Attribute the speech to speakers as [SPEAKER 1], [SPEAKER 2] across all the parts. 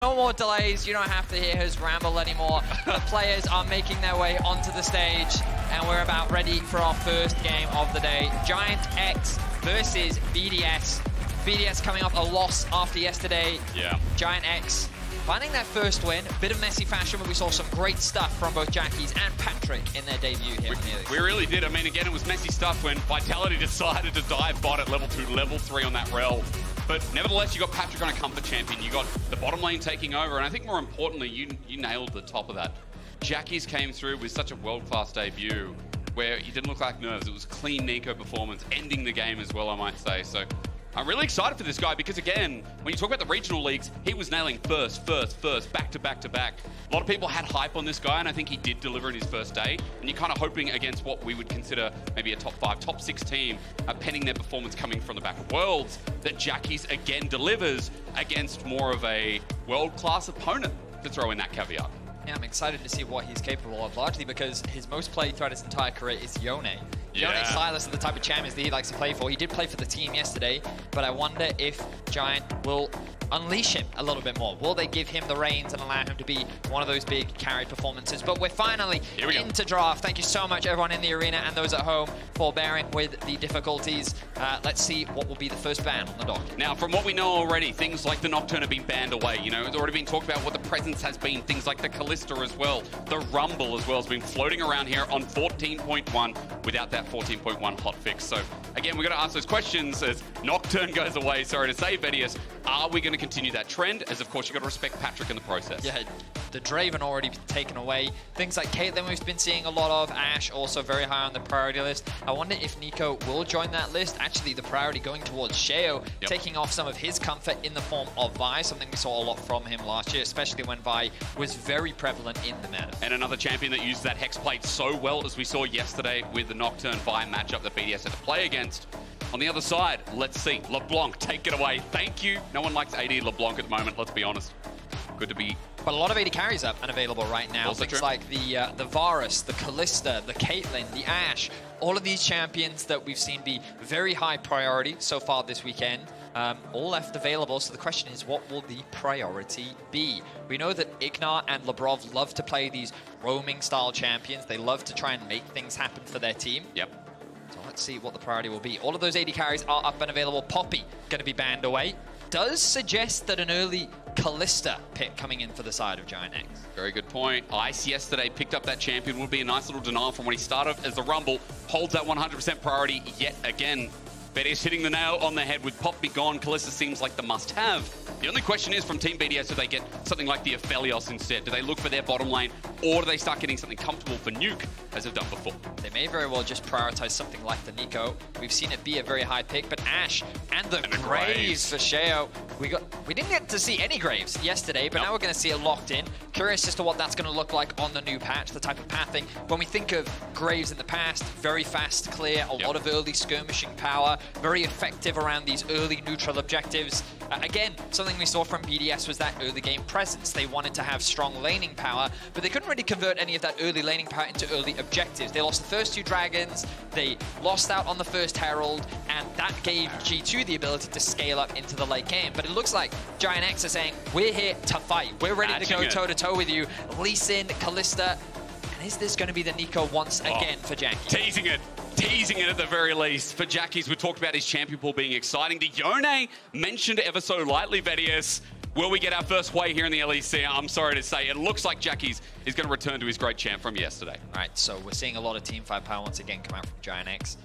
[SPEAKER 1] No more delays, you don't have to hear his ramble anymore. The players are making their way onto the stage, and we're about ready for our first game of the day. GIANTX versus BDS. BDS coming off a loss after yesterday.
[SPEAKER 2] Yeah.
[SPEAKER 1] GIANTX finding their first win. A bit of messy fashion, but we saw some great stuff from both Jackies and Patrik in their debut here.
[SPEAKER 2] We really did. I mean, again, it was messy stuff when Vitality decided to dive bot at level 2, level 3 on that Rell. But nevertheless, you got Patrik on a comfort champion. You got the bottom lane taking over, and I think more importantly, you nailed the top of that. Jackies came through with such a world-class debut where he didn't look like nerves. It was clean Neeko performance, ending the game as well, I might say. So I'm really excited for this guy because, again, when you talk about the regional leagues, he was nailing first, back to back to back. A lot of people had hype on this guy, and I think he did deliver in his first day. And you're kind of hoping against what we would consider maybe a top 5, top 6 team, penning their performance coming from the back of Worlds, that Jackies again delivers against more of a world-class opponent, to throw in that caveat.
[SPEAKER 1] Yeah, I'm excited to see what he's capable of, largely because his most played throughout his entire career is Yone. Yone Silas are the type of champions that he likes to play for. He did play for the team yesterday, but I wonder if Giant will unleash him a little bit more. Will they give him the reins and allow him to be one of those big carried performances? But we're finally into draft. Thank you so much, everyone in the arena and those at home, for bearing with the difficulties. Let's see what will be the first ban on the docket.
[SPEAKER 2] Now, from what we know already, things like the Nocturne have been banned away. You know, it's already been talked about what the presence has been. Things like the Kalista as well. The Rumble as well has been floating around here on 14.1 without that 14.1 hotfix. So, again, we've got to ask those questions as Nocturne goes away. Sorry to say, Vedius. Are we going to continue that trend? As, of course, you've got to respect Patrik in the process.
[SPEAKER 1] Yeah, the Draven already taken away. Things like Caitlyn we've been seeing a lot of. Ashe also very high on the priority list. I wonder if Neeko will join that list. Actually, the priority going towards Sheo, taking off some of his comfort in the form of Vi, something we saw a lot from him last year, especially when Vi was very prevalent in the meta.
[SPEAKER 2] And another champion that used that Hex plate so well, as we saw yesterday with the Nocturne Vi matchup that BDS had to play against. On the other side, let's see, LeBlanc, take it away. Thank you. No one likes AD LeBlanc at the moment, let's be honest. Good to be...
[SPEAKER 1] But a lot of AD carries up and available right now.
[SPEAKER 2] Also
[SPEAKER 1] Things like the Varus, the Kalista, the Caitlyn, the Ashe. All of these champions that we've seen be very high priority so far this weekend. All left available, so the question is, what will the priority be? We know that IgNar and Labrov love to play these roaming style champions. They love to try and make things happen for their team.
[SPEAKER 2] Yep.
[SPEAKER 1] So let's see what the priority will be. All of those AD carries are up and available. Poppy going to be banned away. Does suggest that an early Kalista pick coming in for the side of GIANTX.
[SPEAKER 2] Very good point. Ice yesterday picked up that champion. Would be a nice little denial from when he started as the Rumble. Holds that 100% priority yet again. Vedius hitting the nail on the head with Pop be gone. Kalista seems like the must-have. The only question is from Team BDS, do they get something like the Aphelios instead? Do they look for their bottom lane, or do they start getting something comfortable for Nuke, as they've done before? They
[SPEAKER 1] may very well just prioritize something like the Neeko. We've seen it be a very high pick, but Ashe and the Graves for Sheo. We didn't get to see any Graves yesterday, but now we're going to see it locked in. Curious as to what that's going to look like on the new patch, the type of pathing. When we think of Graves in the past, very fast, clear, a lot of early skirmishing power, very effective around these early neutral objectives. Again, something we saw from BDS was that early game presence. They wanted to have strong laning power, but they couldn't really convert any of that early laning power into early objectives. They lost the first 2 dragons, they lost out on the first Herald, and that gave G2 the ability to scale up into the late game. But it looks like GIANTX are saying, we're here to fight. We're ready to go toe-to-toe with you. Lee Sin, Kalista, and is this going to be the Neeko once again for Jackie?
[SPEAKER 2] Teasing it at the very least. For Jackies, we talked about his champion pool being exciting. The Yone mentioned ever so lightly, Vedius. Will we get our first way here in the LEC? I'm sorry to say, it looks like Jackies is going to return to his great champ from yesterday.
[SPEAKER 1] All right, so we're seeing a lot of team firepower once again come out from GIANTX.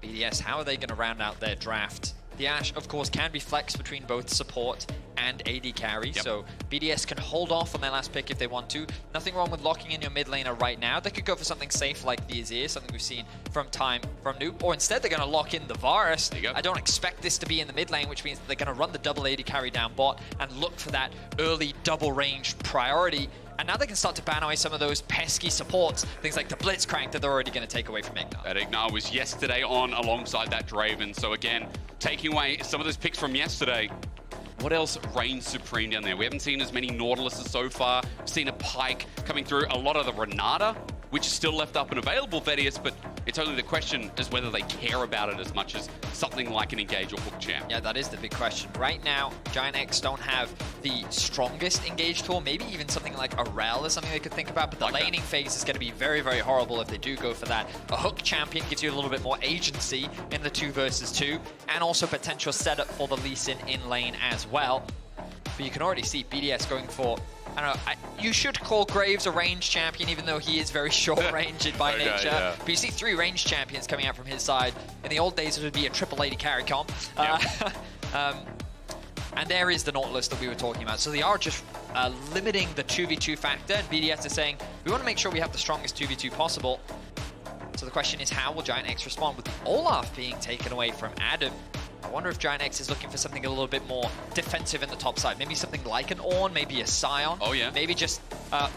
[SPEAKER 1] BDS, how are they going to round out their draft? The Ashe, of course, can be flexed between both support and AD carry, so BDS can hold off on their last pick if they want to. Nothing wrong with locking in your mid laner right now. They could go for something safe like the Azir, something we've seen from Noob, or instead they're going to lock in the Varus. I don't expect this to be in the mid lane, which means they're going to run the double AD carry down bot and look for that early double range priority. And now they can start to ban away some of those pesky supports, things like the Blitzcrank that they're already going to take away from IgNar.
[SPEAKER 2] That IgNar was yesterday on alongside that Draven. So again, taking away some of those picks from yesterday. What else reigns supreme down there? We haven't seen as many Nautiluses so far. We've seen a Pyke coming through. A lot of the Renata, which is still left up and available, Vedius, but It's only the question is whether they care about it as much as something like an Engage or Hook champ.
[SPEAKER 1] Yeah, that is the big question. Right now, GIANTX don't have the strongest Engage tool. Maybe even something like a Rell is something they could think about, but the laning phase is going to be very, very horrible if they do go for that. A Hook champion gives you a little bit more agency in the 2 versus 2, and also potential setup for the Lee Sin in lane as well. But you can already see BDS going for, I don't know, you should call Graves a range champion, even though he is very short-ranged by nature. Yeah. But you see 3 range champions coming out from his side. In the old days, it would be a triple AD carry comp. Yep. And there is the Nautilus that we were talking about. So they are just limiting the 2v2 factor, and BDS is saying, we want to make sure we have the strongest 2v2 possible. So the question is, how will GIANTX respond with Olaf being taken away from Adam? I wonder if GIANTX is looking for something a little bit more defensive in the top side. Maybe something like an Ornn, maybe a Scion.
[SPEAKER 2] Oh, yeah.
[SPEAKER 1] Maybe just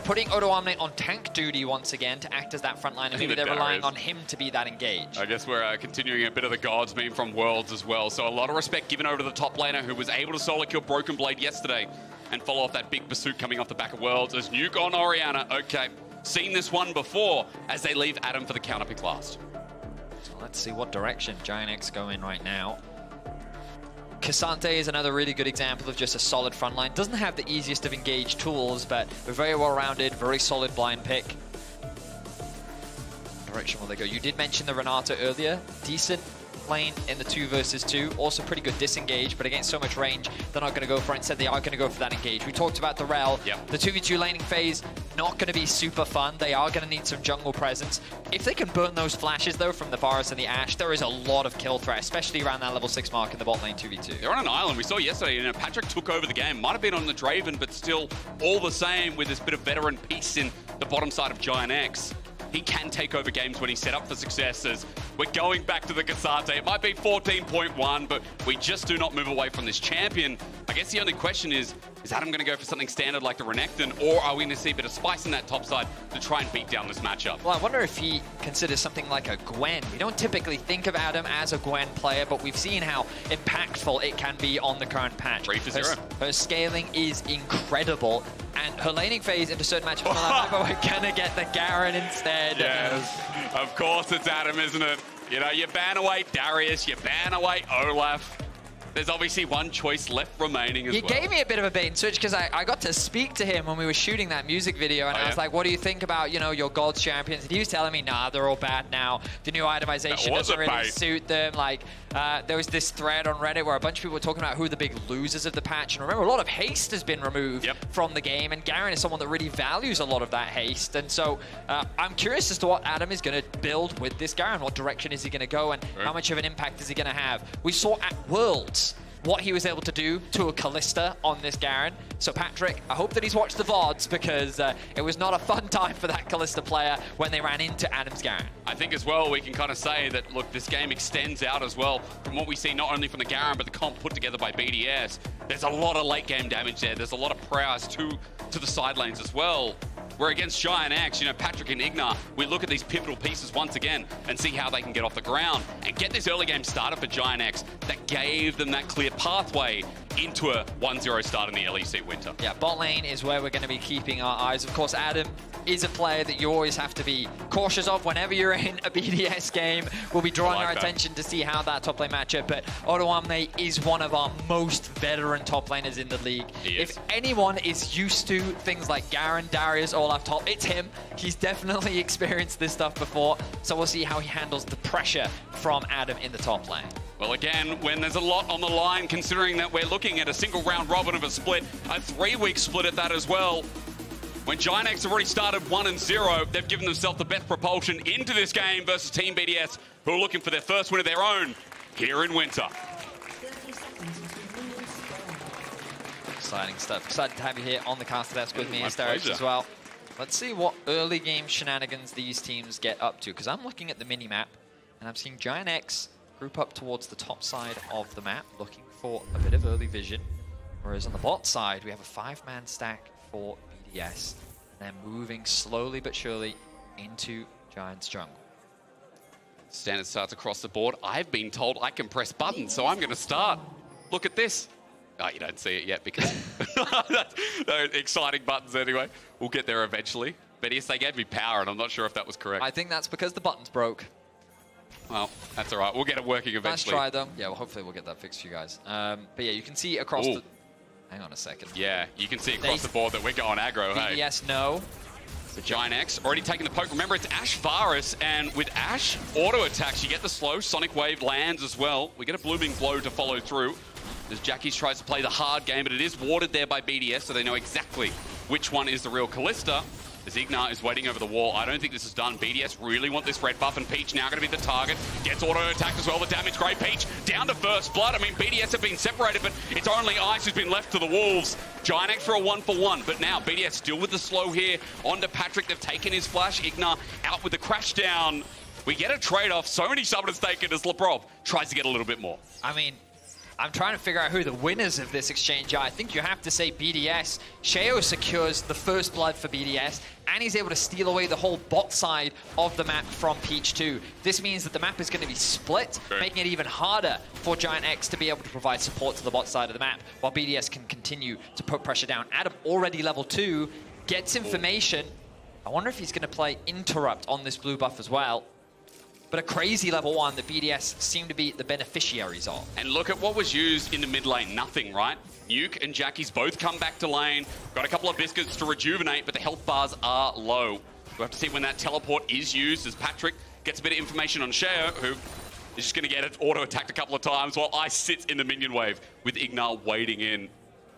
[SPEAKER 1] putting Odoamne on tank duty once again to act as that front line. And maybe they're relying on him to be that engaged.
[SPEAKER 2] I guess we're continuing a bit of the Gods meme from Worlds as well. So a lot of respect given over to the top laner who was able to solo kill Broken Blade yesterday and follow off that big pursuit coming off the back of Worlds. As Nuke on Orianna. Okay, seen this one before as they leave Adam for the counter pick last.
[SPEAKER 1] So let's see what direction GIANTX go in right now. K'Sante is another really good example of just a solid front line. Doesn't have the easiest of engaged tools, but we're very well-rounded, very solid blind pick. Direction will they go? You did mention the Renata earlier. Decent lane in the 2 versus 2. Also pretty good disengage, but against so much range, they're not going to go for it. Instead, they are going to go for that engage. We talked about the Rell.
[SPEAKER 2] Yep.
[SPEAKER 1] The 2v2 laning phase, not going to be super fun. They are going to need some jungle presence. If they can burn those flashes, though, from the Varus and the Ashe, there is a lot of kill threat, especially around that level 6 mark in the bot lane 2v2.
[SPEAKER 2] They're on an island. We saw yesterday, you know, Patrik took over the game. Might have been on the Draven, but still all the same with this bit of veteran peace in the bottom side of GIANTX. He can take over games when he's set up for successes. We're going back to the K'Sante. It might be 14.1, but we just do not move away from this champion. I guess the only question is Adam going to go for something standard like the Renekton, or are we going to see a bit of spice in that top side to try and beat down this matchup?
[SPEAKER 1] Well, I wonder if he considers something like a Gwen. We don't typically think of Adam as a Gwen player, but we've seen how impactful it can be on the current patch.
[SPEAKER 2] 3 for 0.
[SPEAKER 1] Her scaling is incredible, and her laning phase into certain matchups, but we're going to get the Garen instead.
[SPEAKER 2] Yes, of course it's Adam, isn't it? You know, you ban away Darius, you ban away Olaf. There's obviously one choice left remaining as well.
[SPEAKER 1] He gave me a bit of a bait and switch because I got to speak to him when we were shooting that music video, and I was like, what do you think about, you know, your Gods champions? And he was telling me, nah, they're all bad now. The new itemization doesn't really suit them. Like, there was this thread on Reddit where a bunch of people were talking about who are the big losers of the patch. And remember, a lot of haste has been removed from the game, and Garen is someone that really values a lot of that haste. And so I'm curious as to what Adam is going to build with this Garen. What direction is he going to go, and how much of an impact is he going to have? We saw at Worlds what he was able to do to a Kalista on this Garen. So Patrik, I hope that he's watched the VODs, because it was not a fun time for that Kalista player when they ran into Adam's Garen.
[SPEAKER 2] I think as well we can kind of say that, look, this game extends out as well from what we see not only from the Garen but the comp put together by BDS. There's a lot of late game damage there. There's a lot of prowess to the side lanes as well. Where against GIANTX, you know, Patrik and IgNar, we look at these pivotal pieces once again and see how they can get off the ground and get this early game started for GIANTX that gave them that clear pathway into a 1-0 start in the LEC Winter.
[SPEAKER 1] Yeah, bot lane is where we're going to be keeping our eyes. Of course, Adam is a player that you always have to be cautious of whenever you're in a BDS game. We'll be drawing our attention to see how that top lane matchup, but Odoamne is one of our most veteran top laners in the league. If anyone is used to things like Garen, Darius, Olaf top, it's him. He's definitely experienced this stuff before, so we'll see how he handles the pressure from Adam in the top lane.
[SPEAKER 2] Well, again, when there's a lot on the line, considering that we're looking at a single round robin of a split, a 3-week split at that as well. When GIANTX have already started 1-0, they've given themselves the best propulsion into this game versus Team BDS, who are looking for their first win of their own here in Winter.
[SPEAKER 1] Exciting stuff. Excited to have you here on the caster desk with me, Hysterics, as well. Let's see what early game shenanigans these teams get up to, because I'm looking at the mini-map, and I'm seeing GIANTX group up towards the top side of the map, looking for a bit of early vision, whereas on the bot side, we have a 5-man stack for BDS. They're moving slowly but surely into Giant's jungle.
[SPEAKER 2] Standard starts across the board. I've been told I can press buttons, so I'm going to start. Look at this. Oh, you don't see it yet because they're exciting buttons anyway. We'll get there eventually. But yes, they gave me power, and I'm not sure if that was correct.
[SPEAKER 1] I think that's because the buttons broke.
[SPEAKER 2] Well, that's all right. We'll get it working eventually.
[SPEAKER 1] Nice try, though. Yeah, well, hopefully we'll get that fixed for you guys. But yeah, you can see across the... Hang on a second.
[SPEAKER 2] Yeah, you can see across the board that we're going aggro, hey.
[SPEAKER 1] BDS, no.
[SPEAKER 2] So GIANTX already taking the poke. Remember, it's Ashe Varus, and with Ashe auto attacks, you get the slow. Sonic Wave lands as well. We get a blooming blow to follow through as Jackies tries to play the hard game, but it is warded there by BDS, so they know exactly which one is the real Kalista. As IgNar is waiting over the wall. I don't think this is done. BDS really want this red buff, and Peach now going to be the target. Gets auto-attacked as well. The damage great. Peach down to first blood. I mean, BDS have been separated, but it's only Ice who's been left to the wolves. GIANTX for a 1-for-1, but now BDS still with the slow here. On to Patrik. They've taken his flash. IgNar out with the crash down. We get a trade-off. So many summoners taken as Labrov tries to get a little bit more.
[SPEAKER 1] I mean, I'm trying to figure out who the winners of this exchange are. I think you have to say BDS. Sheo secures the first blood for BDS, and he's able to steal away the whole bot side of the map from Peach too. This means that the map is going to be split, making it even harder for GIANTX to be able to provide support to the bot side of the map, while BDS can continue to put pressure down. Adam, already level 2, gets information. I wonder if he's going to play Interrupt on this blue buff as well. But a crazy level 1 that BDS seem to be the beneficiaries of.
[SPEAKER 2] And look at what was used in the mid lane. Nothing, right? Nuke and Jackies both come back to lane. Got a couple of biscuits to rejuvenate, but the health bars are low. We'll have to see when that teleport is used as Patrik gets a bit of information on Sheo, who is just going to get it auto-attacked a couple of times while Ice sits in the minion wave with IgNar waiting in.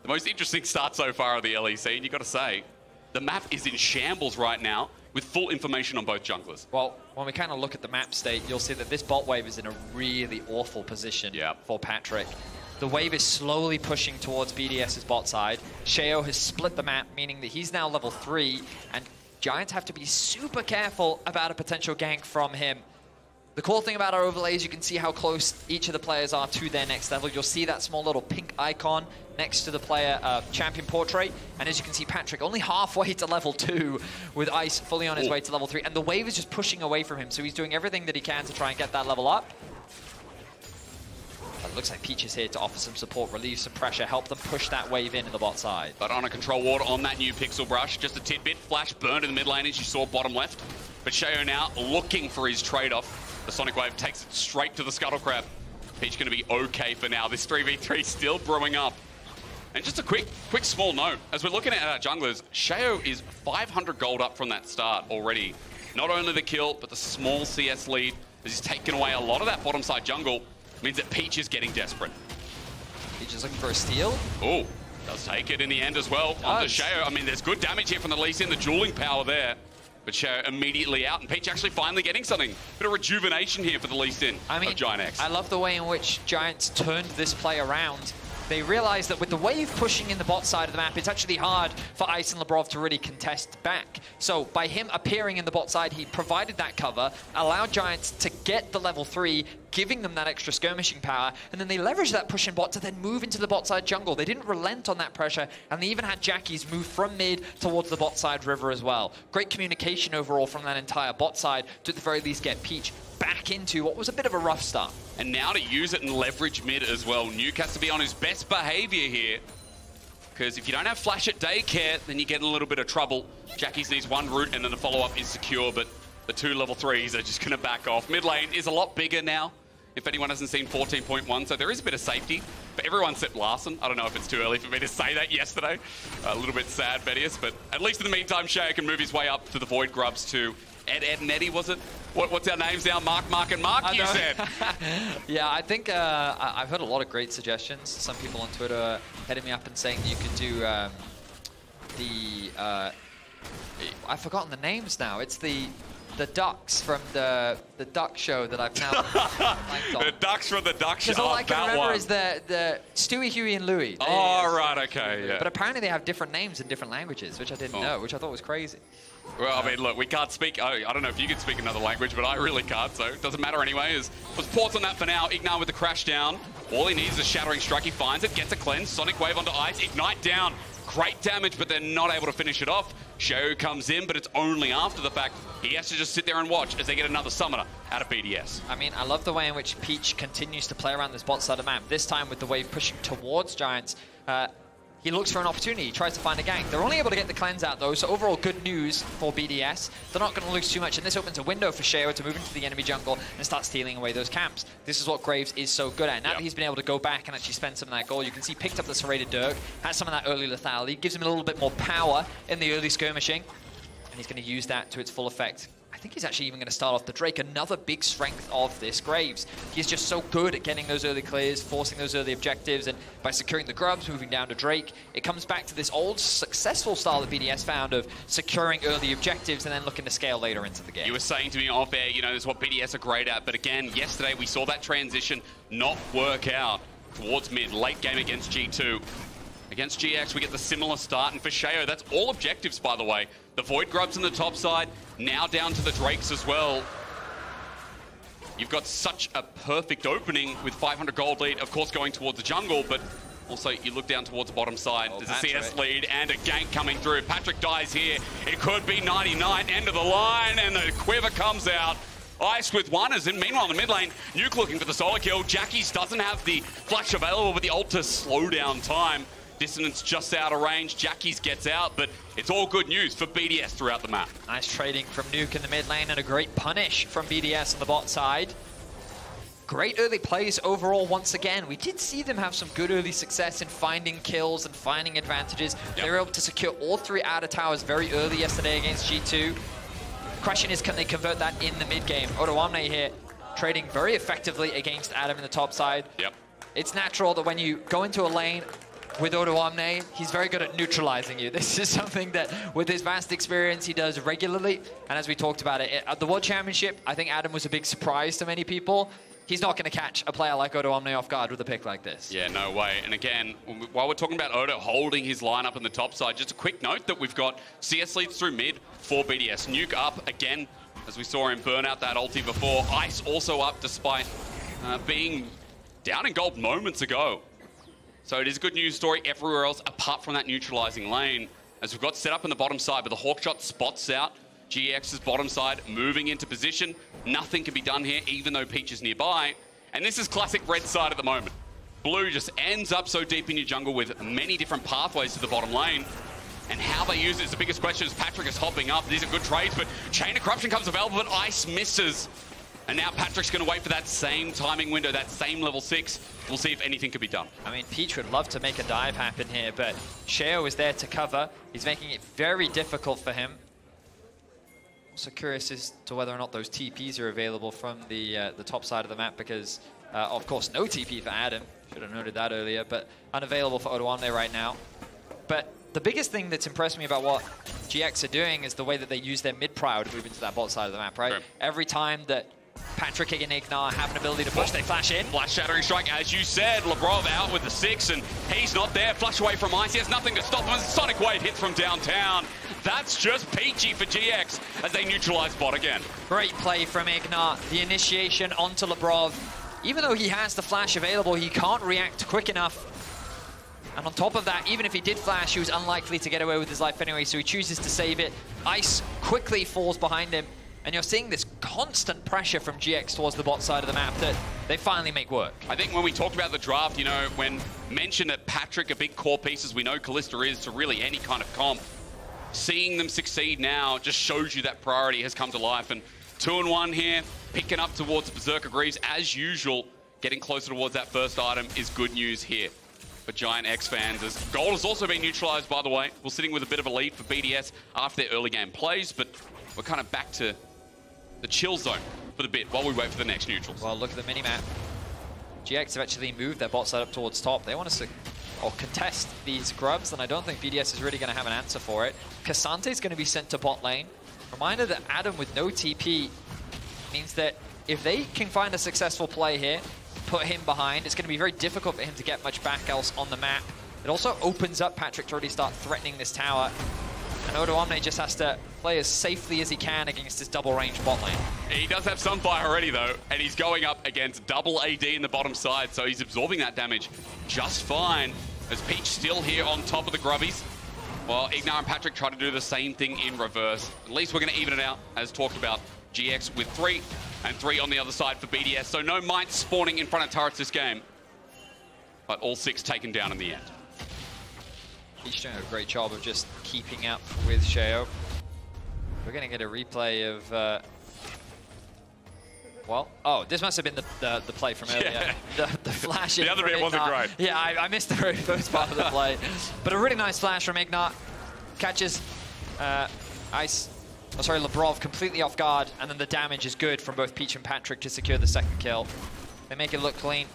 [SPEAKER 2] The most interesting start so far of the LEC, and you got to say, the map is in shambles right now, with full information on both junglers.
[SPEAKER 1] Well, when we kind of look at the map state, you'll see that this bot wave is in a really awful position for Patrik. The wave is slowly pushing towards BDS's bot side. Sheo has split the map, meaning that he's now level 3, and Giants have to be super careful about a potential gank from him. The cool thing about our overlays, you can see how close each of the players are to their next level. You'll see that small little pink icon next to the player champion portrait. And as you can see, Patrik only halfway to level 2 with Ice fully on his way to level 3. And the wave is just pushing away from him. So he's doing everything that he can to try and get that level up. But it looks like Peach is here to offer some support, relieve some pressure, help them push that wave in the bot side.
[SPEAKER 2] But on a control ward on that new pixel brush, just a tidbit, flash burned in the mid lane as you saw bottom left. But Sheo now looking for his trade-off. The Sonic Wave takes it straight to the Scuttle Crab. Peach going to be okay for now. This 3v3 still brewing up. And just a quick small note. As we're looking at our junglers, Sheo is 500 gold up from that start already. Not only the kill, but the small CS lead as he's taken away a lot of that bottom side jungle. Means that Peach is getting desperate.
[SPEAKER 1] Peach is looking for a steal.
[SPEAKER 2] Oh, does take it in the end as well. Onto Sheo. I mean, there's good damage here from the Lee Sin, the dueling power there. But Sheo immediately out, and Peach actually finally getting something. Bit of rejuvenation here for the Lee Sin of GIANTX.
[SPEAKER 1] I love the way in which Giants turned this play around. They realized that with the wave pushing in the bot side of the map, it's actually hard for Ice and Labrov to really contest back. So by him appearing in the bot side, he provided that cover, allowed Giants to get the level 3, giving them that extra skirmishing power, and then they leveraged that push in bot to then move into the bot side jungle. They didn't relent on that pressure, and they even had Jackies move from mid towards the bot side river as well. Great communication overall from that entire bot side to at the very least get Peach back into what was a bit of a rough start.
[SPEAKER 2] And now to use it and leverage mid as well. Nuke has to be on his best behavior here, because if you don't have flash at daycare, then you get in a little bit of trouble. Jackies needs one route, and then the follow-up is secure, but the 2 level 3s are just going to back off. Mid lane is a lot bigger now, if anyone hasn't seen 14.1, so there is a bit of safety for everyone except Larson. I don't know if it's too early for me to say that yesterday. A little bit sad, Vedius, but at least in the meantime, Sheo can move his way up to the Void Grubs to Ed and Eddie, was it? What's our names now? Mark, and Mark, you said.
[SPEAKER 1] Yeah, I think I've heard a lot of great suggestions. Some people on Twitter are hitting me up and saying you could do I've forgotten the names now. It's the ducks from the duck show that I've now blanked on.
[SPEAKER 2] The ducks from the duck show.
[SPEAKER 1] Because all I can remember is the Stewie, Huey, and Louie.
[SPEAKER 2] Oh, right, okay, yeah.
[SPEAKER 1] But apparently they have different names in different languages, which I didn't know, which I thought was crazy.
[SPEAKER 2] Well, I mean, look, we can't speak. I don't know if you can speak another language, but I really can't, so it doesn't matter anyway. Let's pause on that for now. IgNar with the crash down. All he needs is a Shattering Strike. He finds it, gets a cleanse. Sonic Wave onto Ice. Ignite down. Great damage, but they're not able to finish it off. Sheo comes in, but it's only after the fact. He has to just sit there and watch as they get another summoner out of BDS.
[SPEAKER 1] I mean, I love the way in which Peach continues to play around this bot side of the map. This time with the wave pushing towards Giants. he looks for an opportunity, he tries to find a gank. They're only able to get the cleanse out though, so overall good news for BDS. They're not going to lose too much, and this opens a window for Sheo to move into the enemy jungle and start stealing away those camps. This is what Graves is so good at. Now that he's been able to go back and actually spend some of that gold, you can see picked up the serrated Dirk, has some of that early lethality, gives him a little bit more power in the early skirmishing, and he's going to use that to its full effect. I think he's actually even going to start off the Drake, another big strength of this Graves. He's just so good at getting those early clears, forcing those early objectives, and by securing the grubs, moving down to Drake, it comes back to this old successful style that BDS found of securing early objectives and then looking to scale later into the game.
[SPEAKER 2] You were saying to me off air, you know, this is what BDS are great at, but again, yesterday we saw that transition not work out towards mid, late game against G2. Against GX, we get the similar start, and for Sheo, that's all objectives, by the way. The Void Grubs on the top side, now down to the Drakes as well. You've got such a perfect opening with 500 gold lead, of course, going towards the jungle, but also you look down towards the bottom side. There's a CS lead and a gank coming through. Patrik dies here. It could be 99, end of the line, and the quiver comes out. Ice with one, as in meanwhile in the mid lane, Nuke looking for the solo kill. Jackie's doesn't have the flash available with the ult to slow down time. Dissonance just out of range. Jackie's gets out, but it's all good news for BDS throughout the map.
[SPEAKER 1] Nice trading from Nuke in the mid lane and a great punish from BDS on the bot side. Great early plays overall once again. We did see them have some good early success in finding kills and finding advantages. They were able to secure all 3 outer towers very early yesterday against G2. Question is, can they convert that in the mid game? Odoamne here trading very effectively against Adam in the top side. It's natural that when you go into a lane with Odoamne, he's very good at neutralizing you. This is something that, with his vast experience, he does regularly. And as we talked about it, at the World Championship, I think Adam was a big surprise to many people. He's not going to catch a player like Odoamne off guard with a pick like this.
[SPEAKER 2] Yeah, no way. And again, while we're talking about Odo holding his lineup on the top side, just a quick note that we've got CS leads through mid for BDS. Nuke up again, as we saw him burn out that ulti before. Ice also up despite being down in gold moments ago. So it is a good news story everywhere else apart from that neutralizing lane, as we've got set up on the bottom side, but the Hawkshot spots out GX's bottom side, moving into position. Nothing can be done here, even though Peach is nearby. And this is classic red side at the moment. Blue just ends up so deep in your jungle with many different pathways to the bottom lane. And how they use it is the biggest question, as Patrik is hopping up. These are good trades, but Chain of Corruption comes available, but Ice misses. And now Patrik's going to wait for that same timing window, that same level 6. We'll see if anything can be done.
[SPEAKER 1] I mean, Peach would love to make a dive happen here, but Sheo is there to cover. He's making it very difficult for him. Also curious as to whether or not those TPs are available from the top side of the map, because, of course, no TP for Adam. Should have noted that earlier, but unavailable for Odoamne right now. But the biggest thing that's impressed me about what GX are doing is the way that they use their mid-prio to move into that bot side of the map, right? Sure. Every time that Patrik and IgNar have an ability to push, they flash in.
[SPEAKER 2] Flash Shattering Strike, as you said. Labrov out with the 6, and he's not there. Flash away from Ice. He has nothing to stop him. Sonic Wave hits from downtown. That's just peachy for GX as they neutralize bot again.
[SPEAKER 1] Great play from IgNar. The initiation onto Labrov. Even though he has the flash available, he can't react quick enough. And on top of that, even if he did flash, he was unlikely to get away with his life anyway, so he chooses to save it. Ice quickly falls behind him. And you're seeing this constant pressure from GX towards the bot side of the map that they finally make work.
[SPEAKER 2] I think when we talked about the draft, you know, when mentioned that Patrik, a big core piece, as we know Kalista is to really any kind of comp, seeing them succeed now just shows you that priority has come to life. And 2-1 here, picking up towards Berserker Greaves as usual, getting closer towards that first item is good news here for GIANTX fans, as gold has also been neutralized, by the way. We're sitting with a bit of a lead for BDS after their early game plays, but we're kind of back to the chill zone for the bit while we wait for the next neutrals.
[SPEAKER 1] Well, look at the mini-map. GX have actually moved their bot side up towards top. They want to contest these grubs, and I don't think BDS is really going to have an answer for it. Cassante is going to be sent to bot lane. Reminder that Adam with no TP means that if they can find a successful play here, put him behind, it's going to be very difficult for him to get much back else on the map. It also opens up Patrik to already start threatening this tower. And Odoamne just has to play as safely as he can against this double-range bot lane.
[SPEAKER 2] He does have Sunfire already, though, and he's going up against double AD in the bottom side, so he's absorbing that damage just fine, as Peach still here on top of the grubbies. Well, IgNar and Patrik try to do the same thing in reverse. At least we're going to even it out, as talked about. GX with 3, and 3 on the other side for BDS, so no might spawning in front of turrets this game, but all 6 taken down in the end.
[SPEAKER 1] He's doing a great job of just keeping up with Sheo. We're going to get a replay of... well, oh, this must have been the play from earlier. Yeah. The flash.
[SPEAKER 2] The other bit wasn't great.
[SPEAKER 1] Yeah, I missed the very first part of the play. But a really nice flash from IgNar. Catches Labrov completely off guard, and then the damage is good from both Peach and Patrik to secure the second kill. They make it look clean.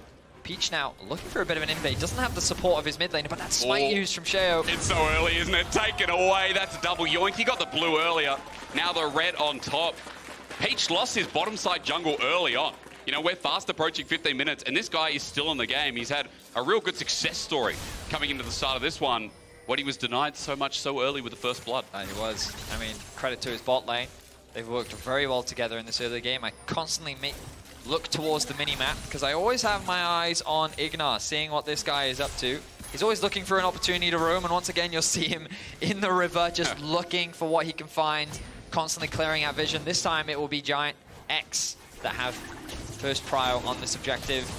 [SPEAKER 1] Peach now looking for a bit of an invade. Doesn't have the support of his mid laner, but that smite used from Sheo.
[SPEAKER 2] It's so early, isn't it? Taken away. That's a double yoink. He got the blue earlier. Now the red on top. Peach lost his bottom side jungle early on. You know, we're fast approaching 15 minutes, and this guy is still in the game. He's had a real good success story coming into the start of this one, when he was denied so much so early with the first blood.
[SPEAKER 1] He was. I mean, credit to his bot lane. They've worked very well together in this early game. I constantly look towards the mini-map because I always have my eyes on IgNar, seeing what this guy is up to. He's always looking for an opportunity to roam, and once again, you'll see him in the river, just looking for what he can find, constantly clearing out vision. This time, it will be GIANTX that have first prio on this objective.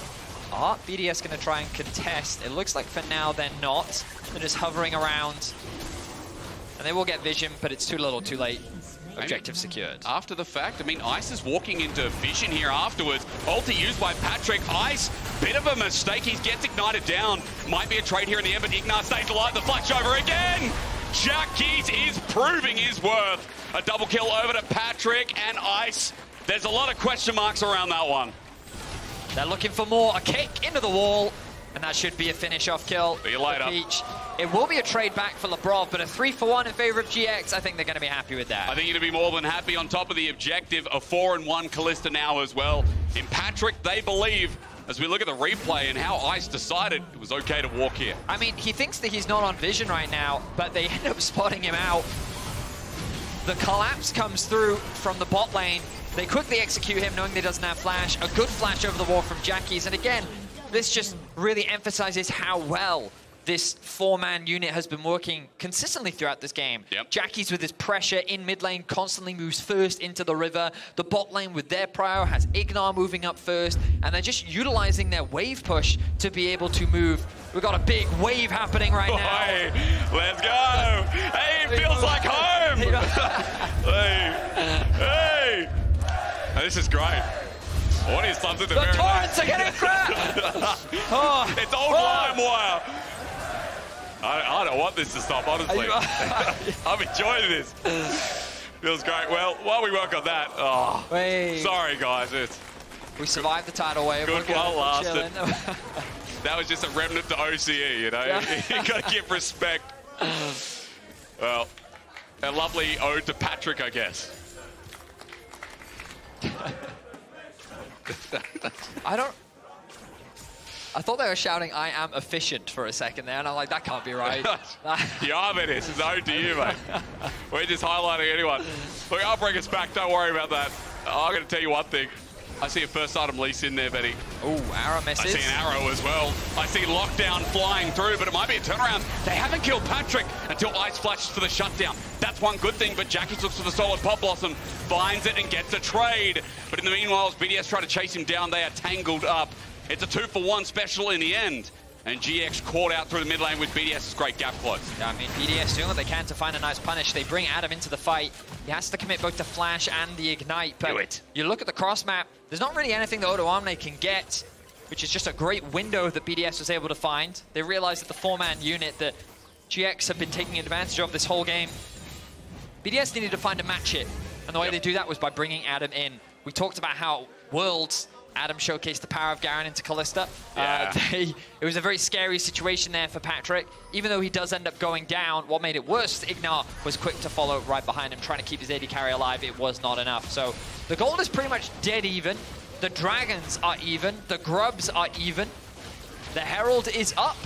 [SPEAKER 1] Are BDS going to try and contest? It looks like for now they're not. They're just hovering around. And they will get vision, but it's too little, too late. Objective secured.
[SPEAKER 2] After the fact, I mean, Ice is walking into vision here afterwards. Ulti used by Patrik. Ice, bit of a mistake. He gets ignited down. Might be a trade here in the end, but IgNar stays alive. The flash over again. Sjokz is proving his worth. A double kill over to Patrik and Ice. There's a lot of question marks around that one.
[SPEAKER 1] They're looking for more. A kick into the wall. And that should be a finish-off kill.
[SPEAKER 2] See you later.
[SPEAKER 1] Peach. It will be a trade back for Labrov, but a 3-for-1 in favor of GX. I think they're going to be happy with that.
[SPEAKER 2] I think you're going to be more than happy. On top of the objective, a 4-1 Kalista now as well. In Patrik, they believe, as we look at the replay and how Ice decided it was okay to walk here.
[SPEAKER 1] I mean, he thinks that he's not on vision right now, but they end up spotting him out. The collapse comes through from the bot lane. They quickly execute him, knowing that he doesn't have flash. A good flash over the wall from Jackies. And again, this just really emphasizes how well this four-man unit has been working consistently throughout this game.
[SPEAKER 2] Yep.
[SPEAKER 1] Jackies with his pressure in mid lane constantly moves first into the river. The bot lane with their prio has IgNar moving up first, and they're just utilizing their wave push to be able to move. We've got a big wave happening right now.
[SPEAKER 2] Hey, let's go! Hey, it feels like home! Hey! This is great. What is something to
[SPEAKER 1] the torrents are getting crap!
[SPEAKER 2] It's old LimeWire. I don't want this to stop, honestly. I'm enjoying this. Feels great. Well, while we work on that, sorry guys.
[SPEAKER 1] We survived the tidal wave.
[SPEAKER 2] Good while lasted. That was just a remnant to OCE, you know? You gotta give respect. Well, a lovely ode to Patrik, I guess.
[SPEAKER 1] I thought they were shouting, "I am efficient" for a second there, and I'm like, that can't be right.
[SPEAKER 2] Yeah, but it's an ode to you, mate. We're just highlighting anyone. Look, I'll bring us back. Don't worry about that. I'm going to tell you one thing. I see a first item lease in there, Betty.
[SPEAKER 1] Oh, arrow misses.
[SPEAKER 2] I see an arrow as well. I see lockdown flying through, but it might be a turnaround. They haven't killed Patrik until Ice flashes for the shutdown. That's one good thing, but Jackies looks for the solid Pop Blossom, finds it and gets a trade. But in the meanwhile, as BDS try to chase him down, they are tangled up. It's a 2-for-1 special in the end. And GX caught out through the mid lane with BDS's great gap close.
[SPEAKER 1] Yeah, I mean, BDS doing what they can to find a nice punish. They bring Adam into the fight. He has to commit both the flash and the ignite. But you look at the cross map, there's not really anything that Odoamne can get, which is just a great window that BDS was able to find. They realized that the four-man unit that GX have been taking advantage of this whole game, BDS needed to find a match hit. And the way they do that was by bringing Adam in. We talked about how Worlds, Adam showcased the power of Garen into Kalista.
[SPEAKER 2] Yeah.
[SPEAKER 1] It was a very scary situation there for Patrik. Even though he does end up going down, what made it worse, IgNar was quick to follow right behind him, trying to keep his AD carry alive. It was not enough. So the gold is pretty much dead even. The dragons are even. The grubs are even. The herald is up.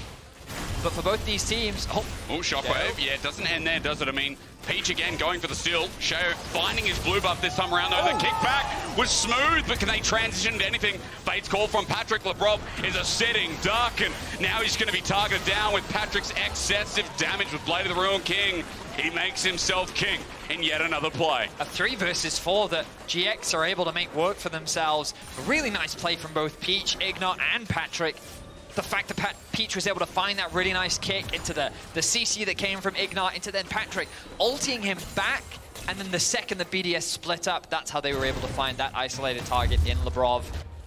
[SPEAKER 1] But for both these teams... Oh,
[SPEAKER 2] shockwave. Yeah, it doesn't end there, does it? I mean, Peach again going for the steal. Sheo finding his blue buff this time around, though. The kickback was smooth, but can they transition to anything? Fate's call from Patrik. Labrov is a setting duck, and now he's going to be targeted down with Patrick's excessive damage with Blade of the Ruined King. He makes himself king in yet another play.
[SPEAKER 1] A 3 versus 4 that GX are able to make work for themselves. A really nice play from both Peach, IgNar, and Patrik. the fact that Peach was able to find that really nice kick into the CC that came from IgNar, into then Patrik ulting him back, and then the second the BDS split up, that's how they were able to find that isolated target in Labrov.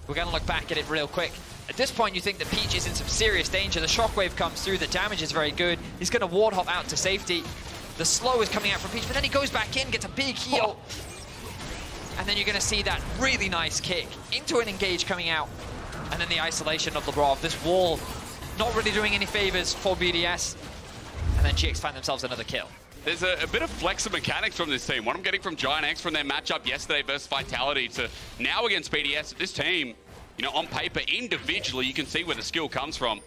[SPEAKER 1] We're going to look back at it real quick. At this point, you think that Peach is in some serious danger. The shockwave comes through, the damage is very good. He's going to ward hop out to safety. The slow is coming out from Peach, but then he goes back in, gets a big heal. And then you're going to see that really nice kick into an engage coming out. And then the isolation of Labrov. This wall not really doing any favors for BDS. And then GX find themselves another kill.
[SPEAKER 2] There's a bit of flex of mechanics from this team. What I'm getting from GIANTX from their matchup yesterday versus Vitality to now against BDS, this team, you know, on paper, individually, you can see where the skill comes from.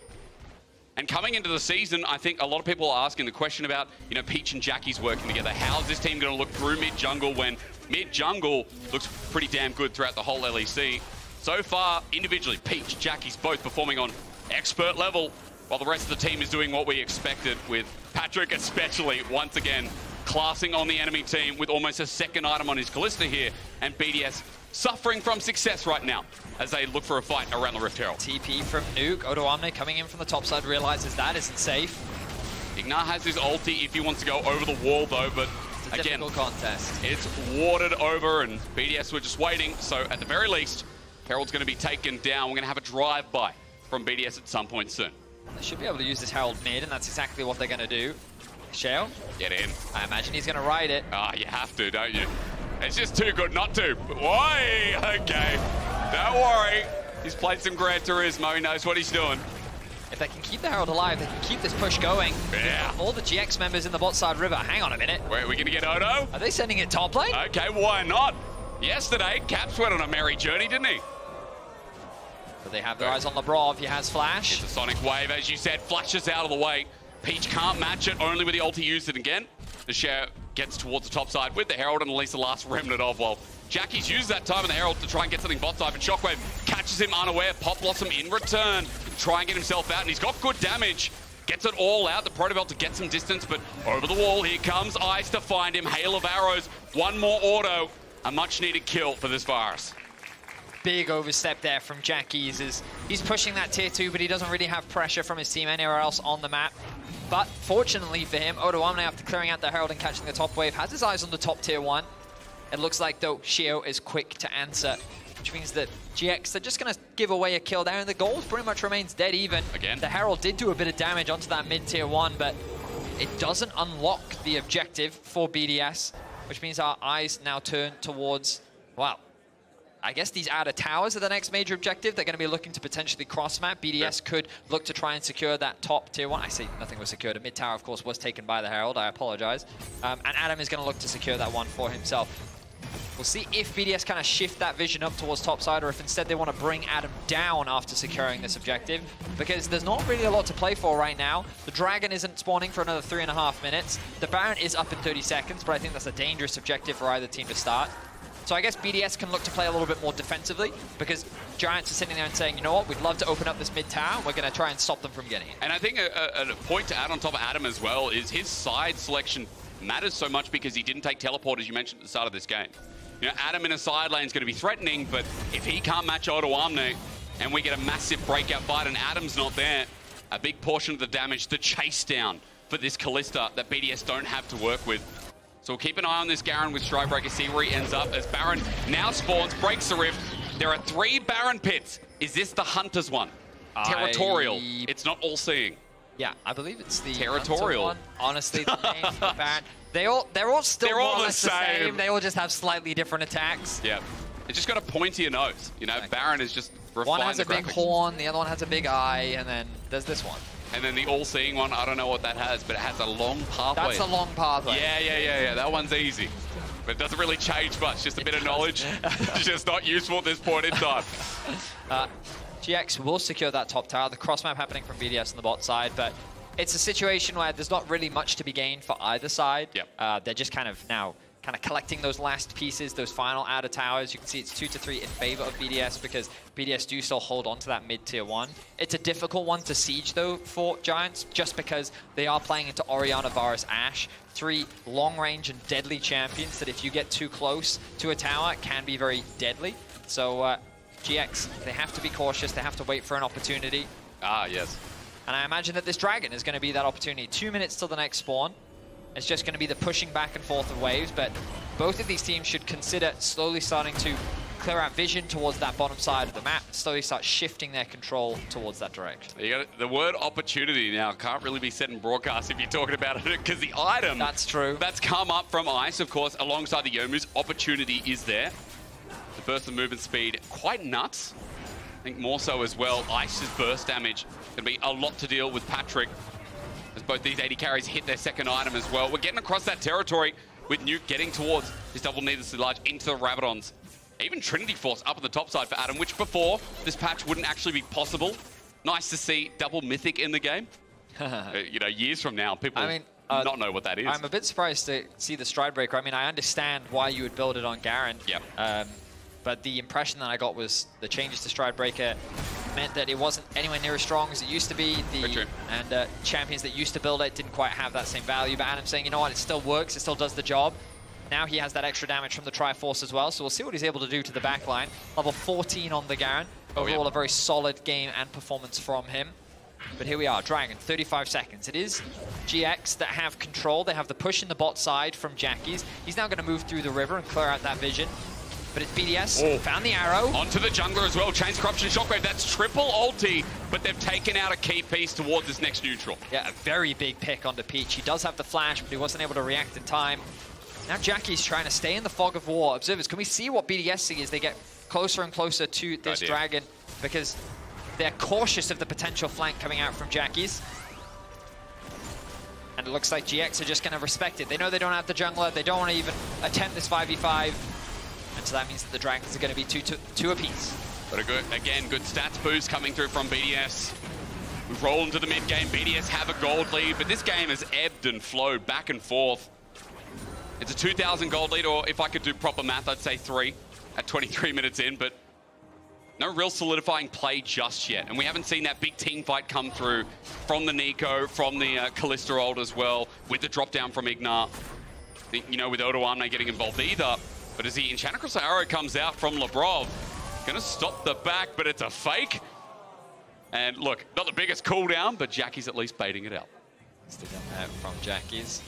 [SPEAKER 2] And coming into the season, I think a lot of people are asking the question about, you know, Peach and Jackie's working together. How's this team going to look through mid-jungle when mid-jungle looks pretty damn good throughout the whole LEC? So far, individually, Peach, Jackie's both performing on expert level, while the rest of the team is doing what we expected, with Patrik especially, once again, classing on the enemy team with almost a second item on his Kalista here, and BDS suffering from success right now as they look for a fight around the Rift Herald.
[SPEAKER 1] TP from Nuke. Odoamne coming in from the top side realizes that isn't safe.
[SPEAKER 2] IgNar has his ulti if he wants to go over the wall though, but
[SPEAKER 1] it's a
[SPEAKER 2] again,
[SPEAKER 1] difficult contest.
[SPEAKER 2] It's warded over and BDS were just waiting. So at the very least, Herald's going to be taken down. We're going to have a drive-by from BDS at some point soon.
[SPEAKER 1] They should be able to use this Herald mid, and that's exactly what they're going to do. Sheo?
[SPEAKER 2] Get in.
[SPEAKER 1] I imagine he's going to ride it.
[SPEAKER 2] Ah, you have to, don't you? It's just too good not to. Why? Okay. Don't worry. He's played some Gran Turismo. He knows what he's doing.
[SPEAKER 1] If they can keep the Herald alive, they can keep this push going.
[SPEAKER 2] Yeah.
[SPEAKER 1] All the GX members in the bot side river. Hang on a minute.
[SPEAKER 2] Wait, are we going to get Odo?
[SPEAKER 1] Are they sending it top lane?
[SPEAKER 2] Okay, why not? Yesterday, Caps went on a merry journey, didn't he?
[SPEAKER 1] But they have their eyes on Labrov. He has flash.
[SPEAKER 2] It's a sonic wave, as you said, flashes out of the way. Peach can't match it, only with the ulti used it again. The Sheo gets towards the top side with the Herald and at least the last remnant of, well, Jackie's used that time in the Herald to try and get something bot side, but Shockwave catches him unaware. Pop Blossom in return, try and get himself out, and he's got good damage. Gets it all out, the Protobelt to get some distance, but over the wall, here comes Ice to find him. Hail of arrows, one more auto. A much-needed kill for this Varus.
[SPEAKER 1] Big overstep there from Jackie's. He's pushing that tier 2, but he doesn't really have pressure from his team anywhere else on the map. But fortunately for him, Odoamne, after clearing out the Herald and catching the top wave, has his eyes on the top tier 1. It looks like, though, Sheo is quick to answer, which means that GX, they're just going to give away a kill there, and the goal pretty much remains dead even.
[SPEAKER 2] Again.
[SPEAKER 1] The Herald did do a bit of damage onto that mid-tier 1, but it doesn't unlock the objective for BDS, which means our eyes now turn towards, well, I guess these outer towers are the next major objective. They're going to be looking to potentially cross-map. BDS could look to try and secure that top tier 1. I say nothing was secured. A mid-tower, of course, was taken by the Herald. I apologize. And Adam is going to look to secure that one for himself. We'll see if BDS kind of shift that vision up towards topside, or if instead they want to bring Adam down after securing this objective, because there's not really a lot to play for right now. The Dragon isn't spawning for another 3.5 minutes. The Baron is up in 30 seconds, but I think that's a dangerous objective for either team to start. So I guess BDS can look to play a little bit more defensively, because Giants are sitting there and saying, you know what, we'd love to open up this mid-tower. We're going to try and stop them from getting it.
[SPEAKER 2] And I think a point to add on top of Adam as well is his side selection matters so much because he didn't take teleport, as you mentioned at the start of this game. You know, Adam in a side lane is going to be threatening, but if he can't match Odoamne and we get a massive breakout fight and Adam's not there, a big portion of the damage, the chase down for this Kalista that BDS don't have to work with. So we'll keep an eye on this Garen with Strikebreaker, see where he ends up as Baron now spawns, breaks the rift. There are 3 Baron pits. Is this the Hunter's one? Territorial. It's not all-seeing.
[SPEAKER 1] Yeah, I believe it's the
[SPEAKER 2] Territorial
[SPEAKER 1] one. Honestly, the name for the Baron. They're all still more or less the same. They all just have slightly different attacks.
[SPEAKER 2] Yeah. It's just got a pointier nose. You know, exactly. Baron is just refined.
[SPEAKER 1] One has a big
[SPEAKER 2] graphics.
[SPEAKER 1] horn, the other one has a big eye, and then there's this one.
[SPEAKER 2] And then the all-seeing one, I don't know what that has, but it has a long pathway.
[SPEAKER 1] That's a long pathway.
[SPEAKER 2] Yeah. That one's easy. But it doesn't really change much, just a bit of knowledge. It's just not useful at this point in time.
[SPEAKER 1] GX will secure that top tower. The cross-map happening from BDS on the bot side, but it's a situation where there's not really much to be gained for either side.
[SPEAKER 2] Yep.
[SPEAKER 1] They're just kind of collecting those last pieces, those final outer towers. You can see it's 2-3 in favor of BDS because BDS do still hold on to that mid-tier 1. It's a difficult one to siege, though, for Giants, just because they are playing into Orianna, Varus, Ashe. 3 long-range and deadly champions that if you get too close to a tower, can be very deadly. So GX, they have to be cautious. They have to wait for an opportunity.
[SPEAKER 2] Ah, yes.
[SPEAKER 1] And I imagine that this dragon is going to be that opportunity. 2 minutes till the next spawn. It's just going to be the pushing back and forth of waves, but both of these teams should consider slowly starting to clear out vision towards that bottom side of the map, slowly start shifting their control towards that direction.
[SPEAKER 2] You got the word opportunity now can't really be said in broadcast if you're talking about it, because the item
[SPEAKER 1] that's true.
[SPEAKER 2] That's come up from Ice, of course, alongside the Youmu's opportunity is there. The burst of movement speed, quite nuts. I think more so as well. Ice's burst damage going to be a lot to deal with Patrik, as both these AD carries hit their second item as well. We're getting across that territory with Nuke getting towards his double needlessly large into the Rabadons. Even Trinity Force up on the top side for Adam, which before this patch wouldn't actually be possible. Nice to see double mythic in the game. You know, years from now, people not know what that is.
[SPEAKER 1] I'm a bit surprised to see the Stride Breaker. I mean, I understand why you would build it on Garen.
[SPEAKER 2] Yeah.
[SPEAKER 1] But the impression that I got was the changes to Stride Breaker meant that it wasn't anywhere near as strong as it used to be. And champions that used to build it didn't quite have that same value. But Adam's saying, you know what, it still works, it still does the job. Now he has that extra damage from the Triforce as well, so we'll see what he's able to do to the backline. Level 14 on the Garen. Overall, a very solid game and performance from him. But here we are, Dragon, 35 seconds. It is GX that have control. They have the push in the bot side from Jackies. He's now going to move through the river and clear out that vision. But it's BDS, found the arrow.
[SPEAKER 2] Onto the jungler as well, Chains Corruption, Shockwave. That's triple ulti, but they've taken out a key piece towards this next neutral.
[SPEAKER 1] Yeah, a very big pick onto Peach. He does have the flash, but he wasn't able to react in time. Now Jackie's trying to stay in the fog of war. Observers, can we see what BDS see as they get closer and closer to this dragon? Because they're cautious of the potential flank coming out from Jackie's. And it looks like GX are just going to respect it. They know they don't have the jungler. They don't want to even attempt this 5v5. And so that means that the dragons are going to be two apiece.
[SPEAKER 2] But good stats boost coming through from BDS. We've rolled into the mid game. BDS have a gold lead, but this game has ebbed and flowed back and forth. It's a 2,000 gold lead, or if I could do proper math, I'd say 3 at 23 minutes in, but no real solidifying play just yet. And we haven't seen that big team fight come through from the Neeko, from the Kalista ult as well, with the drop down from IgNar. You know, with Odoamne getting involved either. But as the Enchantress arrow comes out from Labrov, gonna stop the back, but it's a fake. And look, not the biggest cooldown, but Jackie's at least baiting it out.
[SPEAKER 1] Still got that from Jackie's.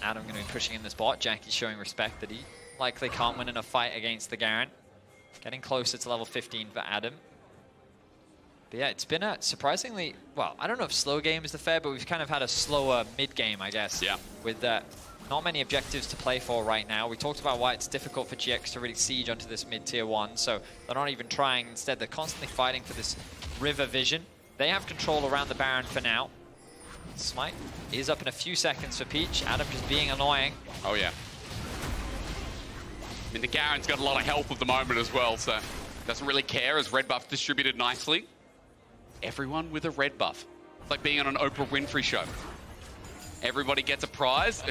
[SPEAKER 1] Adam going to be pushing in this bot. Jackie's showing respect that he likely can't win in a fight against the Garen. Getting closer to level 15 for Adam. But yeah, it's been a surprisingly, well, I don't know if slow game is the fair, but we've kind of had a slower mid-game, I guess.
[SPEAKER 2] Yeah.
[SPEAKER 1] With not many objectives to play for right now. We talked about why it's difficult for GX to really siege onto this mid-tier 1, so they're not even trying. Instead, they're constantly fighting for this river vision. They have control around the Baron for now. Smite is up in a few seconds for Peach. Adam just being annoying.
[SPEAKER 2] Oh, yeah. I mean, the Garen's got a lot of health at the moment as well, so doesn't really care as red buff distributed nicely. Everyone with a red buff. It's like being on an Oprah Winfrey show. Everybody gets a prize,